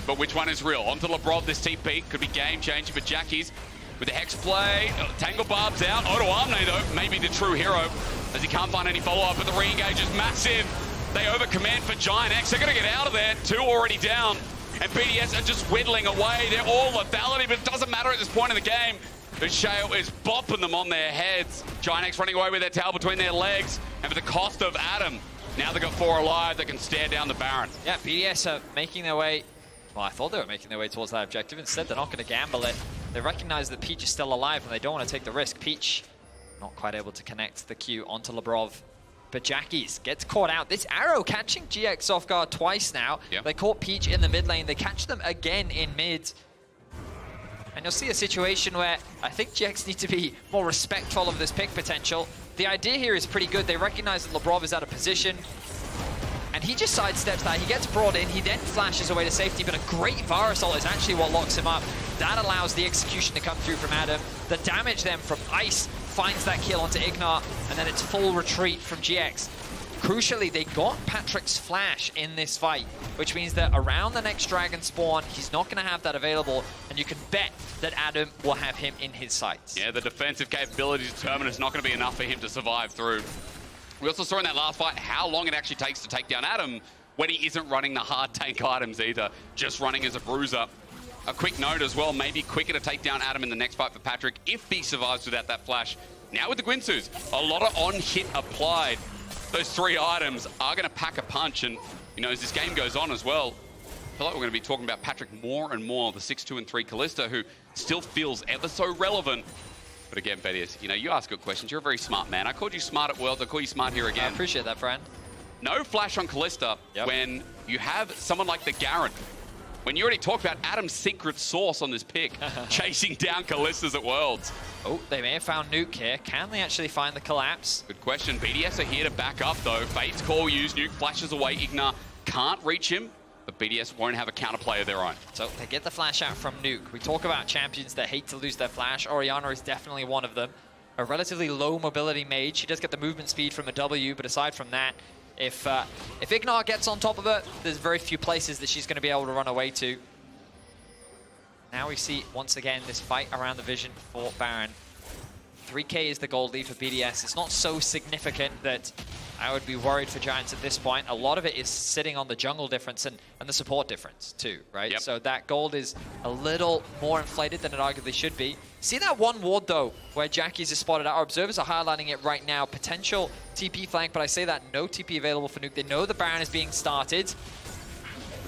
[SPEAKER 2] but which one is real? Onto Labrov, this TP could be game-changing for Jackie's. With the Hex play, Tangle Barb's out. Odoamne, though, may be the true hero, as he can't find any follow-up, but the re-engage is massive. They overcommand for GIANTX. They're going to get out of there. 2 already down. And BDS are just whittling away. They're all lethality, but it doesn't matter at this point in the game. But Sheo is bopping them on their heads. GIANTX running away with their tail between their legs. And for the cost of Adam, now they've got 4 alive. They can stare down the Baron.
[SPEAKER 1] Yeah, BDS are making their way. Well, I thought they were making their way towards that objective. Instead, they're not going to gamble it. They recognize that Peach is still alive, and they don't want to take the risk. Peach not quite able to connect the Q onto Labrov. But Jackie's gets caught out. This arrow catching GX off guard twice now.
[SPEAKER 2] Yep.
[SPEAKER 1] They caught Peach in the mid lane. They catch them again in mid. And you'll see a situation where I think GX need to be more respectful of this pick potential. The idea here is pretty good. They recognize that Labrov is out of position. And he just sidesteps that. He gets brought in. He then flashes away to safety. But a great Varus ult is actually what locks him up. That allows the execution to come through from Adam. The damage then from Ice finds that kill onto IgNar. And then it's full retreat from GX. Crucially, they got Patrik's flash in this fight, which means that around the next dragon spawn, he's not going to have that available, and you can bet that Adam will have him in his sights.
[SPEAKER 2] Yeah, the defensive capability determined is not going to be enough for him to survive through. We also saw in that last fight how long it actually takes to take down Adam when he isn't running the hard tank items either, just running as a bruiser. A quick note as well, maybe quicker to take down Adam in the next fight for Patrik if he survives without that flash Now with the Guinsus, a lot of on-hit applied. Those 3 items are going to pack a punch, and you know, as this game goes on as well, I feel like we're going to be talking about Patrik more and more, the 6-2 and 3 Kalista, who still feels ever so relevant. But again, Vedius, you know, you ask good questions. You're a very smart man. I called you smart at Worlds. I call you smart here again.
[SPEAKER 1] I appreciate that, friend.
[SPEAKER 2] No flash on Kalista when you have someone like the Garen. When you already talked about Adam's secret sauce on this pick, chasing down Kalistas at Worlds.
[SPEAKER 1] Oh, they may have found Nuke here. Can they actually find the collapse?
[SPEAKER 2] Good question. BDS are here to back up, though. Fate's call used. Nuke flashes away. IgNar can't reach him, but BDS won't have a counterplay of their own. So
[SPEAKER 1] they get the flash out from Nuke. We talk about champions that hate to lose their flash. Orianna is definitely one of them. A relatively low mobility mage. She does get the movement speed from a W, but aside from that, if IgNar gets on top of her, there's very few places that she's going to be able to run away to. Now we see, once again, this fight around the vision for Baron. 3K is the gold lead for BDS. It's not so significant that I would be worried for Giants at this point. A lot of it is sitting on the jungle difference and the support difference too, right?
[SPEAKER 2] Yep.
[SPEAKER 1] So that gold is a little more inflated than it arguably should be. See that one ward though, where Jackie's is spotted out? Our observers are highlighting it right now. Potential TP flank, but I say that no TP available for Nuke. They know the Baron is being started.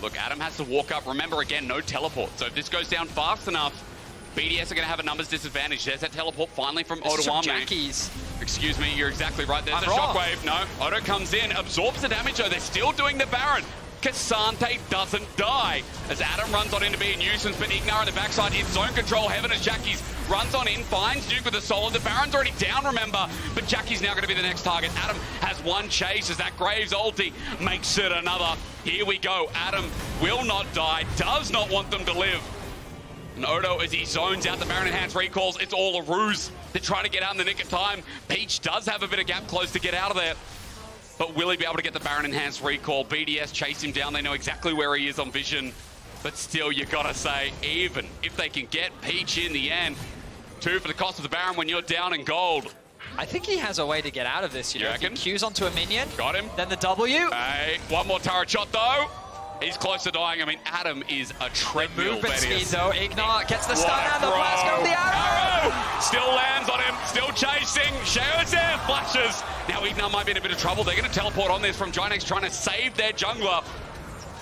[SPEAKER 2] Look, Adam has to walk up. Remember, again, no teleport. So if this goes down fast enough, BDS are going to have a numbers disadvantage. There's that teleport finally from Odoamne.
[SPEAKER 1] Jackie's.
[SPEAKER 2] Excuse me, you're exactly right. There's a shockwave. No, Odo comes in, absorbs the damage, though. They're still doing the Baron. Cassante doesn't die as Adam runs on in to be a nuisance, but IgNar on the backside in zone control. Heaven as Jackie's runs on in, finds Duke with a solo. The Baron's already down, remember, but Jackie's now going to be the next target. Adam has one chase as that Graves ulti makes it another. Here we go. Adam will not die, does not want them to live. And Odo, as he zones out the Baron enhanced recalls, it's all a ruse. They're trying to get out in the nick of time. Peach does have a bit of gap close to get out of there. But will he be able to get the Baron enhanced recall? BDS chase him down. They know exactly where he is on vision. But still, you gotta say, even if they can get Peach in the end, 2 for the cost of the Baron when you're down in gold.
[SPEAKER 1] I think he has a way to get out of this, you know. If he Qs onto a minion.
[SPEAKER 2] Got him.
[SPEAKER 1] Then the W.
[SPEAKER 2] Hey, one more turret shot though. He's close to dying. I mean, Adam is a treadmill.
[SPEAKER 1] Movement speed though. IgNar gets the stun and the blast of the arrow.
[SPEAKER 2] Still lands on him. Still chasing. Sheo's there. Flashes. Now IgNar might be in a bit of trouble. They're going to teleport on this from GIANTX, trying to save their jungler,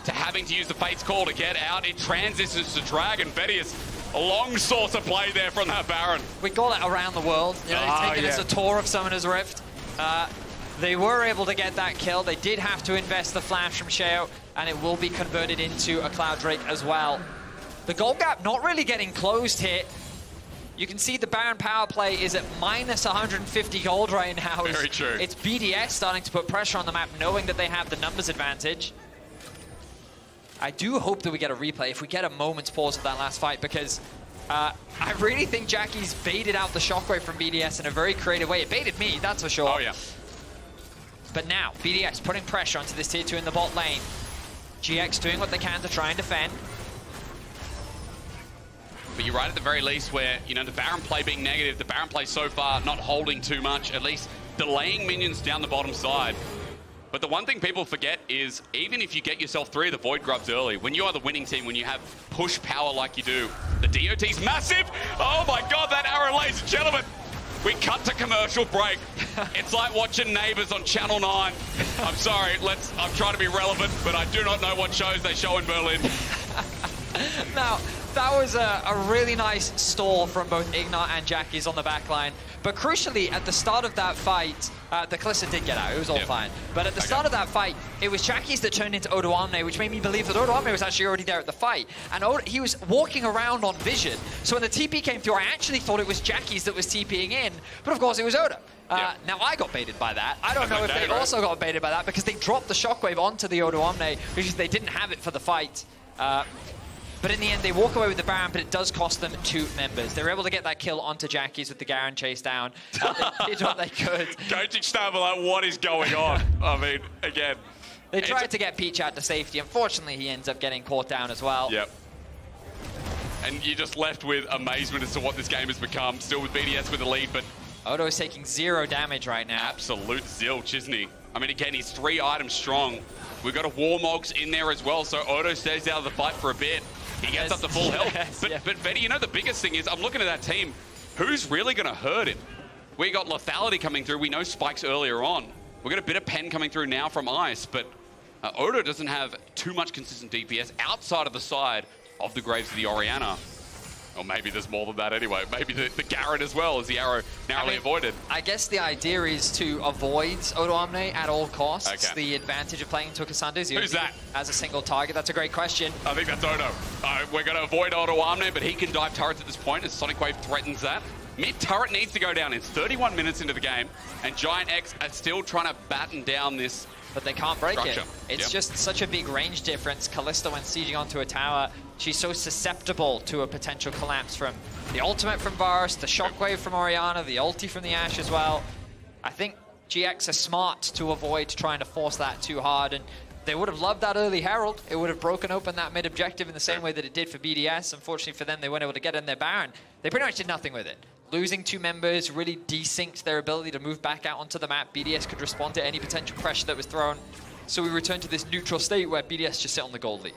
[SPEAKER 2] to having to use the Fate's Call to get out. It transitions to Dragon. Vedius, a long source of play there from that Baron.
[SPEAKER 1] We call it around the world. You know, he's taking us a tour of Summoner's Rift. They were able to get that kill. They did have to invest the flash from Sheo, and it will be converted into a Cloud Drake as well. The gold gap not really getting closed here. You can see the Baron power play is at minus 150 gold right now.
[SPEAKER 2] Very true.
[SPEAKER 1] It's BDS starting to put pressure on the map, knowing that they have the numbers advantage. I do hope that we get a replay, if we get a moment's pause of that last fight, because I really think Jackie's baited out the shockwave from BDS in a very creative way. It baited me, that's for sure.
[SPEAKER 2] Oh, yeah.
[SPEAKER 1] But now, BDS putting pressure onto this tier 2 in the bot lane. GX doing what they can to try and defend.
[SPEAKER 2] But you're right at the very least where, you know, the Baron play being negative, the Baron play so far not holding too much, at least delaying minions down the bottom side. But the one thing people forget is, even if you get yourself 3 of the Void Grubs early, when you are the winning team, when you have push power like you do, the DOT's massive. Oh my God, that arrow, ladies and gentlemen. We cut to commercial break. It's like watching Neighbours on Channel 9. I'm sorry, I'm trying to be relevant, but I do not know what shows they show in Berlin.
[SPEAKER 1] Now, that was a really nice stall from both IgNar and Jackie's on the backline. But crucially, at the start of that fight, the Kalista did get out. It was all fine. But at the start of that fight, it was Jackie's that turned into Odoamne, which made me believe that Odoamne was actually already there at the fight. And he was walking around on vision. So when the TP came through, I actually thought it was Jackie's that was TPing in. But of course, it was Odo. Now, I got baited by that. I don't know if they also got baited by that, because they dropped the shockwave onto the Odoamne, because they didn't have it for the fight. But in the end, they walk away with the Baron, but it does cost them 2 members. They were able to get that kill onto Jackie's with the Garen chase down. They did what they could.
[SPEAKER 2] Coaching staff are like, what is going on? I mean, again.
[SPEAKER 1] They tried to get Peach out to safety. Unfortunately, he ends up getting caught down as well.
[SPEAKER 2] Yep. And you're just left with amazement as to what this game has become. Still with BDS with the lead, but
[SPEAKER 1] Odo is taking 0 damage right now.
[SPEAKER 2] Absolute zilch, isn't he? I mean, again, he's 3 items strong. We've got a Warmogs in there as well, so Odo stays out of the fight for a bit. He gets up to full health. But Vedi, you know, the biggest thing is, I'm looking at that team. Who's really going to hurt him? We got lethality coming through. We know spikes earlier on. We got a bit of pen coming through now from Ice, but Odo doesn't have too much consistent DPS outside of the side of the Graves of the Orianna. Or maybe there's more than that anyway. Maybe the Garen as well, as the arrow narrowly avoided.
[SPEAKER 1] I guess the idea is to avoid Odoamne at all costs.
[SPEAKER 2] Okay.
[SPEAKER 1] The advantage of playing into a Cassandra's
[SPEAKER 2] Who's that?
[SPEAKER 1] As a single target. That's a great question.
[SPEAKER 2] I think that's Odo. We're going to avoid Odoamne, but he can dive turrets at this point as Sonic Wave threatens that. Mid turret needs to go down. It's 31 minutes into the game, and GIANTX are still trying to batten down this.
[SPEAKER 1] But they can't break
[SPEAKER 2] structure.
[SPEAKER 1] it. It's just such a big range difference. Kalista, when sieging onto a tower, she's so susceptible to a potential collapse from the ultimate from Varus, the shockwave from Orianna, the ulti from the Ashe as well. I think GX are smart to avoid trying to force that too hard, and they would have loved that early Herald. It would have broken open that mid objective in the same way that it did for BDS. Unfortunately for them, they weren't able to get in their Baron. They pretty much did nothing with it. Losing 2 members really desynced their ability to move back out onto the map. BDS could respond to any potential pressure that was thrown. So we return to this neutral state where BDS just sit on the gold lead.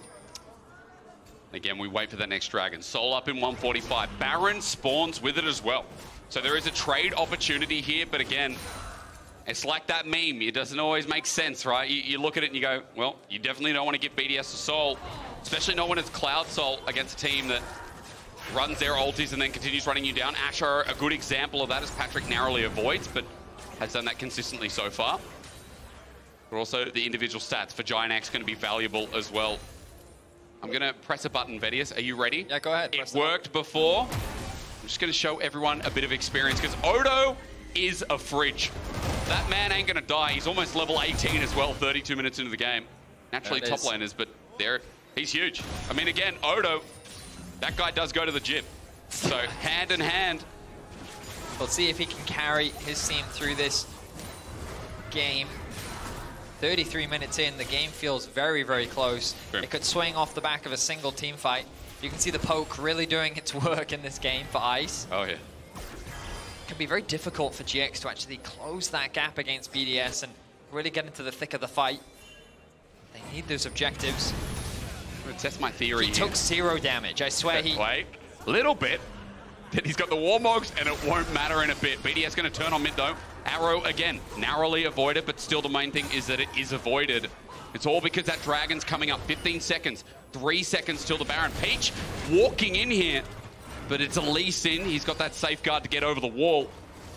[SPEAKER 2] Again, we wait for that next dragon. Soul up in 145. Baron spawns with it as well. So there is a trade opportunity here, but again, it's like that meme. It doesn't always make sense, right? You look at it and you go, well, you definitely don't want to give BDS a soul, especially not when it's Cloud Soul against a team that runs their ultis and then continues running you down. Ashe are a good example of that, as Patrik narrowly avoids, but has done that consistently so far. But also the individual stats for GIANTX going to be valuable as well. I'm going to press a button, Vedius. Are you ready?
[SPEAKER 1] Yeah, go ahead.
[SPEAKER 2] It worked before. I'm just going to show everyone a bit of experience, because Odo is a fridge. That man ain't going to die. He's almost level 18 as well, 32 minutes into the game. Naturally top laners, but there, he's huge. I mean, again, Odo, that guy does go to the gym. So hand in hand.
[SPEAKER 1] We'll see if he can carry his team through this game. 33 minutes in, the game feels very, very close. It could swing off the back of a single team fight. You can see the poke really doing its work in this game for Ice.
[SPEAKER 2] Oh, yeah.
[SPEAKER 1] It can be very difficult for GX to actually close that gap against BDS and really get into the thick of the fight. They need those objectives.
[SPEAKER 2] I'm going to test my theory
[SPEAKER 1] He
[SPEAKER 2] here.
[SPEAKER 1] took 0 damage. I swear he...
[SPEAKER 2] Wait, little bit. Then he's got the Warmogs, and it won't matter in a bit. BDS going to turn on mid, though. Arrow, again, narrowly avoided, but still the main thing is that it is avoided. It's all because that Dragon's coming up. 15 seconds, 3 seconds till the Baron. Peach walking in here, but it's a Lee Sin. He's got that safeguard to get over the wall.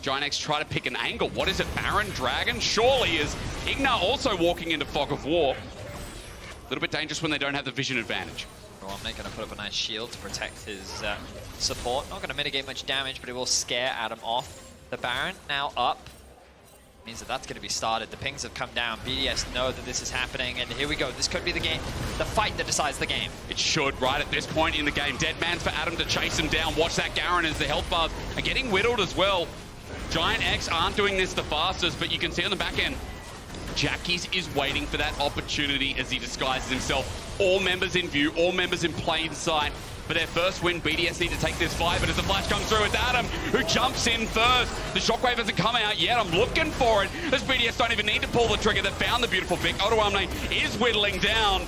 [SPEAKER 2] GIANTX try to pick an angle. What is it, Baron, Dragon? Surely is IgNar also walking into Fog of War. A little bit dangerous when they don't have the vision advantage.
[SPEAKER 1] Odoamne going to put up a nice shield to protect his support. Not going to mitigate much damage, but it will scare Adam off. The Baron now up. Means that that's going to be started. The pings have come down. BDS know that this is happening, and here we go. This could be the game, the fight that decides the game.
[SPEAKER 2] It should, right at this point in the game. Dead man's for Adam to chase him down. Watch that Garen as the health bars are getting whittled as well. GIANTX aren't doing this the fastest, but you can see on the back end, Jackies is waiting for that opportunity as he disguises himself. All members in view, all members in plain sight. For their first win, BDS need to take this fight, but as the flash comes through, it's Adam who jumps in first. The shockwave hasn't come out yet. I'm looking for it. As BDS don't even need to pull the trigger. They found the beautiful pick. Odoamne is whittling down.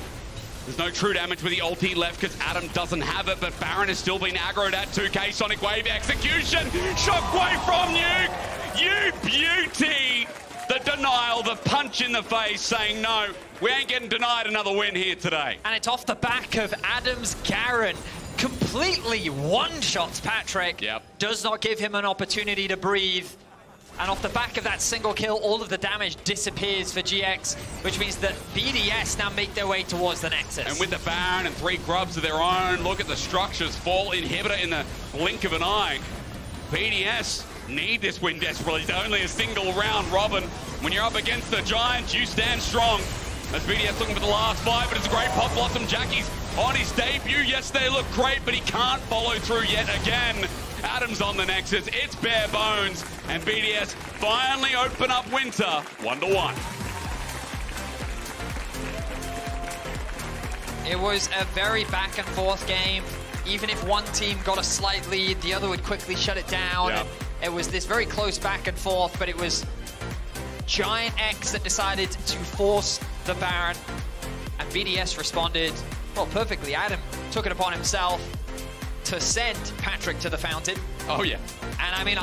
[SPEAKER 2] There's no true damage with the ulti left because Adam doesn't have it, but Baron has still been aggroed at 2K. Sonic Wave execution. Shockwave from Nuke. You beauty. The denial, the punch in the face saying, no, we ain't getting denied another win here today.
[SPEAKER 1] And it's off the back of Adam's Garen. Completely one-shots Patrik.
[SPEAKER 2] Yep.
[SPEAKER 1] Does not give him an opportunity to breathe. And off the back of that single kill, all of the damage disappears for GX, which means that BDS now make their way towards the Nexus.
[SPEAKER 2] And with the Baron and 3 grubs of their own, look at the structures fall inhibitor in the blink of an eye. BDS need this win desperately. It's only a single round robin. When you're up against the Giants, you stand strong. As BDS looking for the last 5, but it's a great pop blossom. Jackie's on his debut. Yes, they look great, but he can't follow through yet again. Adam's on the Nexus. It's bare bones. And BDS finally open up Winter 1-1.
[SPEAKER 1] It was a very back and forth game. Even if one team got a slight lead, the other would quickly shut it down.
[SPEAKER 2] Yep.
[SPEAKER 1] It was this very close back and forth, but it was GIANTX that decided to force the Baron, and BDS responded, well, perfectly. Adam took it upon himself to send Patrik to the fountain.
[SPEAKER 2] Oh, yeah.
[SPEAKER 1] And I mean,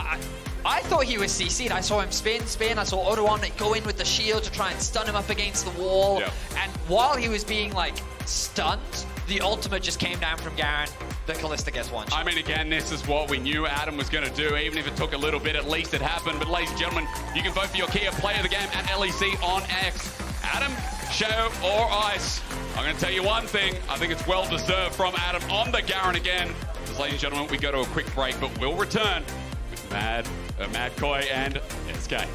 [SPEAKER 1] I thought he was CC'd. I saw him spin. I saw Odoamne go in with the shield to try and stun him up against the wall.
[SPEAKER 2] Yep.
[SPEAKER 1] And while he was being like stunned, the ultimate just came down from Garen. The Kalista gets one shot.
[SPEAKER 2] I mean, again, this is what we knew Adam was going to do. Even if it took a little bit, at least it happened. But ladies and gentlemen, you can vote for your key player of the game at LEC on X. Adam, Sheo, or Ice. I'm going to tell you one thing. I think it's well deserved from Adam on the Garen again. Because, ladies and gentlemen, we go to a quick break, but we'll return with Mad Koi and SK.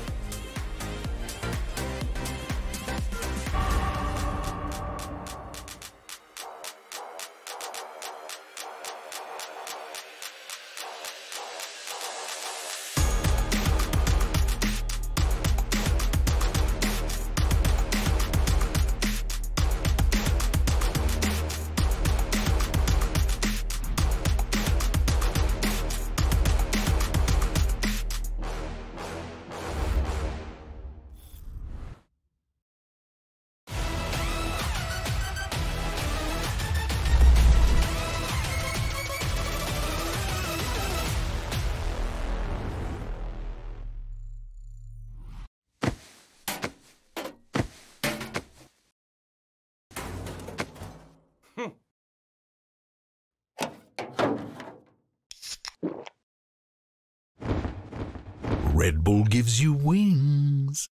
[SPEAKER 3] Red Bull gives you wings.